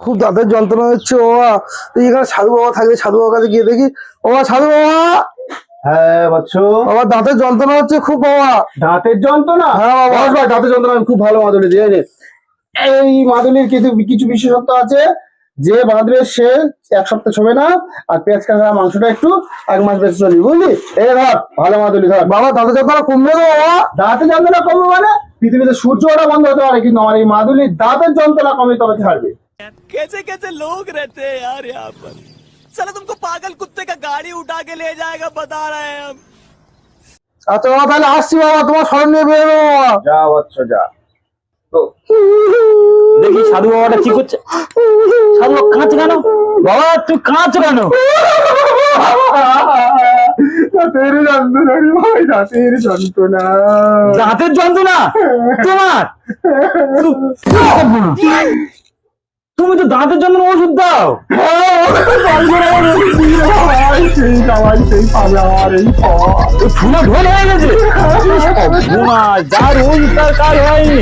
খুব দাঁতের যন্ত্রণা হচ্ছে বাবা। তুই এখানে সাধু বাবা থাকবে, সাধু বাবার কাছে গিয়ে দেখি। বাবা সাধু বাবা। হ্যাঁ বৎস। বাবা দাঁতের যন্ত্রণা হচ্ছে খুব বাবা। দাঁতের যন্ত্রণা? হ্যাঁ বাবা। বস ভাই, দাঁতের যন্ত্রণা আমি খুব ভালো মাদুলি দিয়ে নে। এই মাদুলির কিছু কিছু বিশেষত্ব আছে, যে বাঁধবে সে এক সপ্তাহ ছবে না, আর পেঁয়াজ কাঁচা মাংসটা একটু 1 মাস বেঁচে চলবি, বুঝলি? এই ধর ভালো মাদুলি ধর। বাবা দাঁতের যন্ত্রণা কমবে তো বাবা? দাঁতের যন্ত্রণা কমবে মানে পৃথিবীতে সূর্য ওঠা বন্ধ হতে পারে, কিন্তু আমার এই মাদুলি দাঁতের যন্ত্রণা কমে তবে ছাড়বে। कैसे कैसे लोग रहते हैं यार यहाँ पर। साला तुमको पागल कुत्ते का गाड़ी उठा के ले जाएगा, बता रहे हैं हम। আচ্ছা বাবা তাহলে আসছি বাবা, তোমার স্মরণ নিয়ে বেরোবো বাবা। যা বৎস যা। দেখি সাধু বাবাটা কি করছে। সাধু বাবা কাঁদছে কেন? বাবা তুই কাঁদছো কেন? দাঁতের যন্ত্রণা রে ভাই, দাঁতের যন্ত্রণা। দাঁতের যন্ত্রণা তোমার? তুমি তো দাঁতের যন্ত্রণা ওষুধ দাও। ফুলে ঢোল হয়ে গেছে। যার ওই তার কাজ হয়নি।